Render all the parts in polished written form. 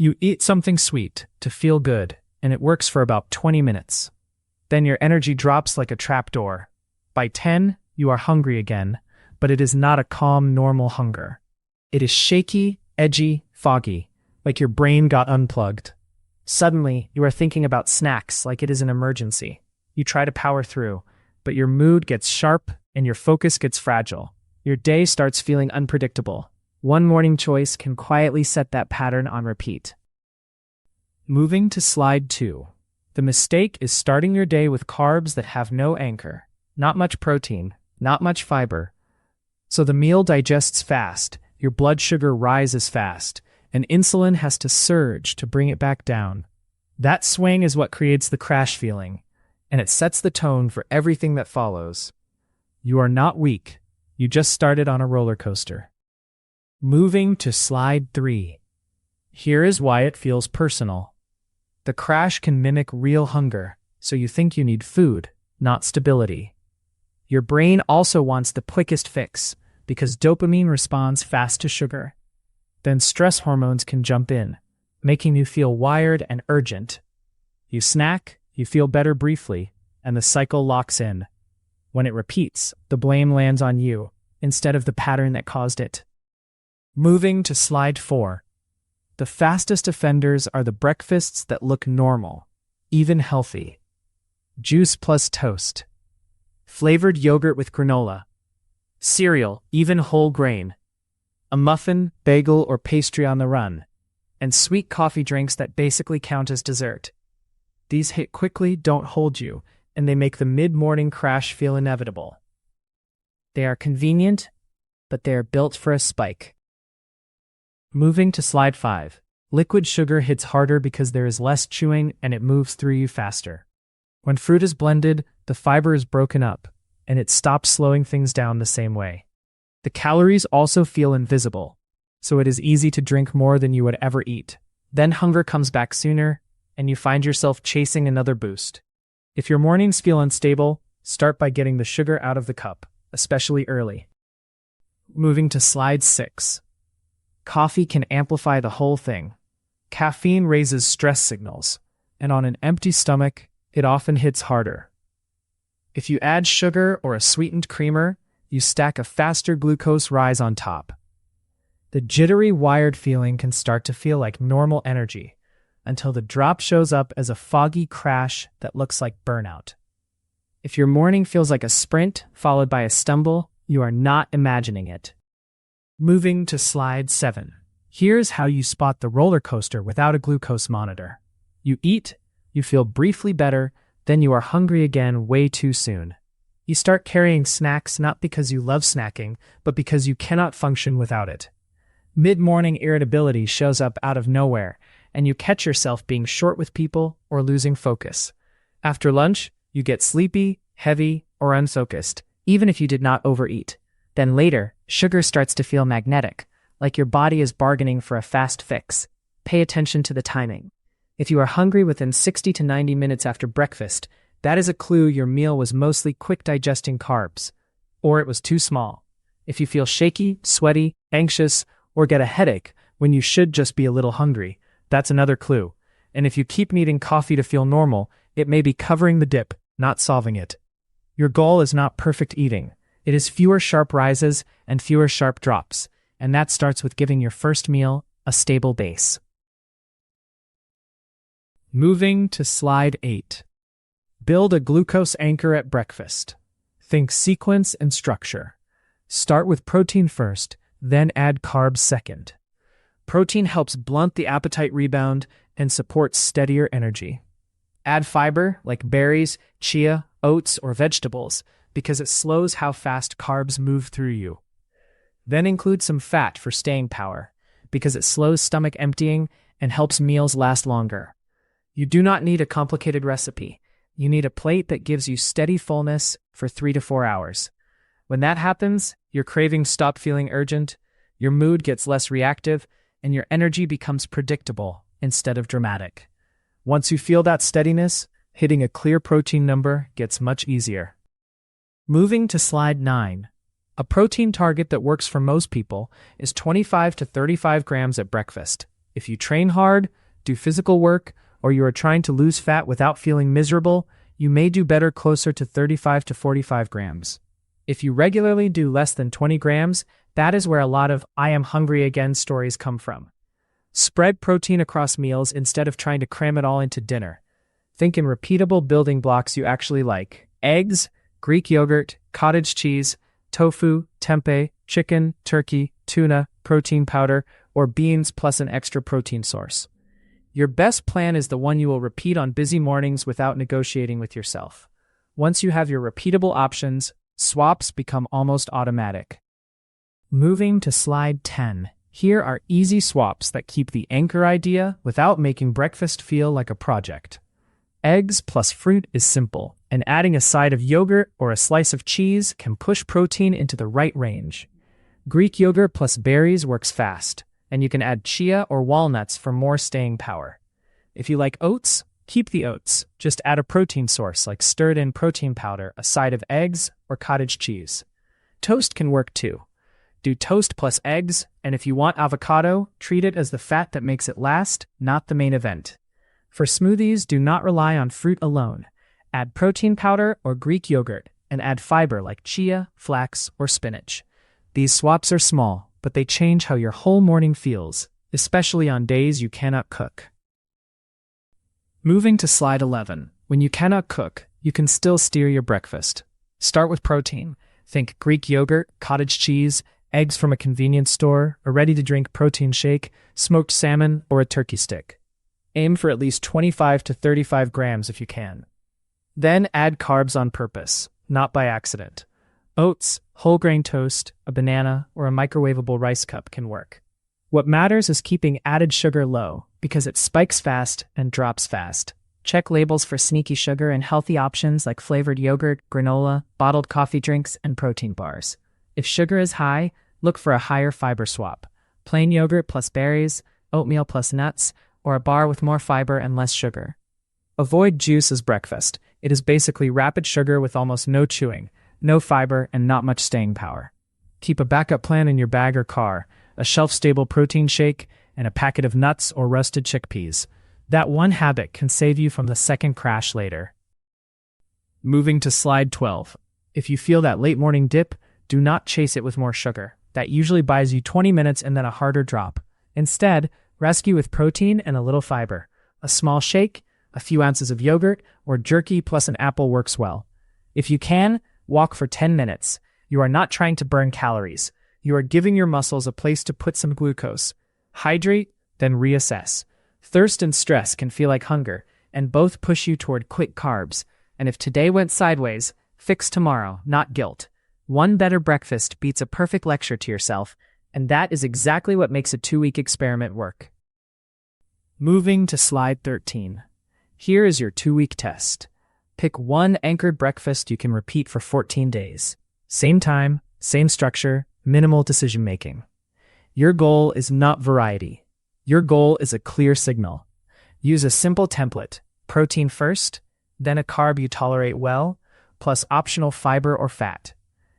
You eat something sweet to feel good, and it works for about 20 minutes. Then your energy drops like a trapdoor. By 10, you are hungry again, but it is not a calm, normal hunger. It is shaky, edgy, foggy, like your brain got unplugged. Suddenly, you are thinking about snacks like it is an emergency. You try to power through, but your mood gets sharp and your focus gets fragile. Your day starts feeling unpredictable. One morning choice can quietly set that pattern on repeat. Moving to slide 2. The mistake is starting your day with carbs that have no anchor, not much protein, not much fiber. So the meal digests fast, your blood sugar rises fast, and insulin has to surge to bring it back down. That swing is what creates the crash feeling, and it sets the tone for everything that follows. You are not weak. You just started on a roller coaster. Moving to slide 3. Here is why it feels personal. The crash can mimic real hunger, so you think you need food, not stability. Your brain also wants the quickest fix, because dopamine responds fast to sugar. Then stress hormones can jump in, making you feel wired and urgent. You snack, you feel better briefly, and the cycle locks in. When it repeats, the blame lands on you, instead of the pattern that caused it. Moving to slide 4. The fastest offenders are the breakfasts that look normal, even healthy. Juice plus toast. Flavored yogurt with granola. Cereal, even whole grain. A muffin, bagel, or pastry on the run. And sweet coffee drinks that basically count as dessert. These hit quickly, don't hold you, and they make the mid-morning crash feel inevitable. They are convenient, but they are built for a spike. Moving to slide 5. Liquid sugar hits harder because there is less chewing and it moves through you faster. When fruit is blended, the fiber is broken up, and it stops slowing things down the same way. The calories also feel invisible, so it is easy to drink more than you would ever eat. Then hunger comes back sooner, and you find yourself chasing another boost. If your mornings feel unstable, start by getting the sugar out of the cup, especially early. Moving to slide 6. Coffee can amplify the whole thing. Caffeine raises stress signals, and on an empty stomach, it often hits harder. If you add sugar or a sweetened creamer, you stack a faster glucose rise on top. The jittery, wired feeling can start to feel like normal energy, until the drop shows up as a foggy crash that looks like burnout. If your morning feels like a sprint followed by a stumble, you are not imagining it. Moving to slide 7. Here's how you spot the roller coaster without a glucose monitor. You eat, you feel briefly better, then you are hungry again way too soon. You start carrying snacks not because you love snacking, but because you cannot function without it. Mid-morning irritability shows up out of nowhere, and you catch yourself being short with people or losing focus. After lunch, you get sleepy, heavy, or unfocused, even if you did not overeat. Then later, sugar starts to feel magnetic, like your body is bargaining for a fast fix. Pay attention to the timing. If you are hungry within 60 to 90 minutes after breakfast, that is a clue your meal was mostly quick-digesting carbs, or it was too small. If you feel shaky, sweaty, anxious, or get a headache when you should just be a little hungry, that's another clue. And if you keep needing coffee to feel normal, it may be covering the dip, not solving it. Your goal is not perfect eating. It is fewer sharp rises and fewer sharp drops, and that starts with giving your first meal a stable base. Moving to slide 8. Build a glucose anchor at breakfast. Think sequence and structure. Start with protein first, then add carbs second. Protein helps blunt the appetite rebound and supports steadier energy. Add fiber like berries, chia, oats, or vegetables because it slows how fast carbs move through you. Then include some fat for staying power because it slows stomach emptying and helps meals last longer. You do not need a complicated recipe. You need a plate that gives you steady fullness for 3 to 4 hours. When that happens, your cravings stop feeling urgent, your mood gets less reactive, and your energy becomes predictable instead of dramatic. Once you feel that steadiness, hitting a clear protein number gets much easier. Moving to slide 9. A protein target that works for most people is 25 to 35 grams at breakfast. If you train hard, do physical work, or you are trying to lose fat without feeling miserable, you may do better closer to 35 to 45 grams. If you regularly do less than 20 grams, that is where a lot of "I am hungry again" stories come from. Spread protein across meals instead of trying to cram it all into dinner. Think in repeatable building blocks you actually like: eggs, Greek yogurt, cottage cheese, tofu, tempeh, chicken, turkey, tuna, protein powder, or beans plus an extra protein source. Your best plan is the one you will repeat on busy mornings without negotiating with yourself. Once you have your repeatable options, swaps become almost automatic. Moving to slide 10. Here are easy swaps that keep the anchor idea without making breakfast feel like a project. Eggs plus fruit is simple, and adding a side of yogurt or a slice of cheese can push protein into the right range. Greek yogurt plus berries works fast, and you can add chia or walnuts for more staying power. If you like oats, keep the oats. Just add a protein source like stirred-in protein powder, a side of eggs, or cottage cheese. Toast can work too. Do toast plus eggs, and if you want avocado, treat it as the fat that makes it last, not the main event. For smoothies, do not rely on fruit alone. Add protein powder or Greek yogurt, and add fiber like chia, flax, or spinach. These swaps are small, but they change how your whole morning feels, especially on days you cannot cook. Moving to slide 11. When you cannot cook, you can still steer your breakfast. Start with protein. Think Greek yogurt, cottage cheese, eggs from a convenience store, a ready-to-drink protein shake, smoked salmon, or a turkey stick. Aim for at least 25 to 35 grams if you can. Then add carbs on purpose, not by accident. Oats, whole grain toast, a banana, or a microwavable rice cup can work. What matters is keeping added sugar low, because it spikes fast and drops fast. Check labels for sneaky sugar and healthy options like flavored yogurt, granola, bottled coffee drinks, and protein bars. If sugar is high, look for a higher fiber swap. Plain yogurt plus berries, oatmeal plus nuts, or a bar with more fiber and less sugar. Avoid juice as breakfast. It is basically rapid sugar with almost no chewing, no fiber, and not much staying power. Keep a backup plan in your bag or car, a shelf-stable protein shake, and a packet of nuts or roasted chickpeas. That one habit can save you from the second crash later. Moving to slide 12. If you feel that late morning dip, do not chase it with more sugar. That usually buys you 20 minutes and then a harder drop. Instead, rescue with protein and a little fiber. A small shake, a few ounces of yogurt, or jerky plus an apple works well. If you can, walk for 10 minutes. You are not trying to burn calories. You are giving your muscles a place to put some glucose. Hydrate, then reassess. Thirst and stress can feel like hunger, and both push you toward quick carbs. And if today went sideways, fix tomorrow, not guilt. One better breakfast beats a perfect lecture to yourself, and that is exactly what makes a 2-week experiment work. Moving to slide 13. Here is your 2-week test. Pick one anchored breakfast you can repeat for 14 days. Same time, same structure, minimal decision-making. Your goal is not variety. Your goal is a clear signal. Use a simple template: protein first, then a carb you tolerate well, plus optional fiber or fat.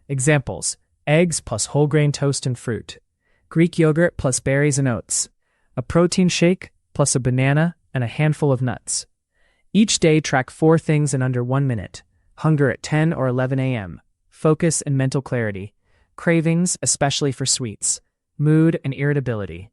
Examples: eggs plus whole grain toast and fruit, Greek yogurt plus berries and oats, a protein shake plus a banana and a handful of nuts. Each day track 4 things in under 1 minute: hunger at 10 or 11 a.m., focus and mental clarity, cravings, especially for sweets, mood and irritability.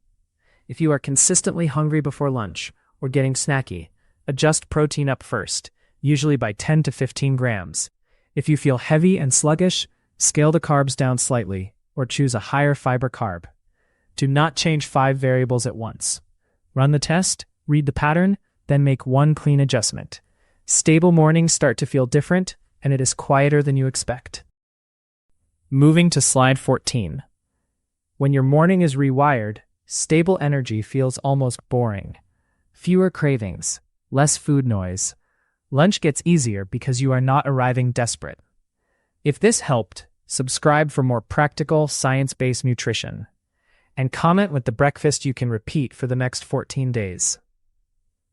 If you are consistently hungry before lunch or getting snacky, adjust protein up first, usually by 10 to 15 grams. If you feel heavy and sluggish, scale the carbs down slightly or choose a higher fiber carb. Do not change 5 variables at once. Run the test, read the pattern, then make one clean adjustment. Stable mornings start to feel different, and it is quieter than you expect. Moving to slide 14. When your morning is rewired, stable energy feels almost boring. Fewer cravings, less food noise. Lunch gets easier because you are not arriving desperate. If this helped, subscribe for more practical, science-based nutrition. And comment with the breakfast you can repeat for the next 14 days.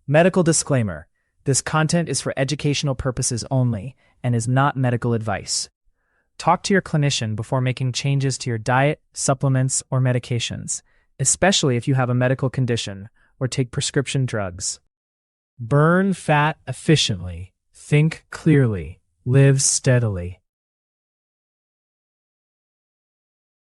Medical disclaimer: this content is for educational purposes only and is not medical advice. Talk to your clinician before making changes to your diet, supplements, or medications, especially if you have a medical condition or take prescription drugs. Burn fat efficiently, think clearly, live steadily.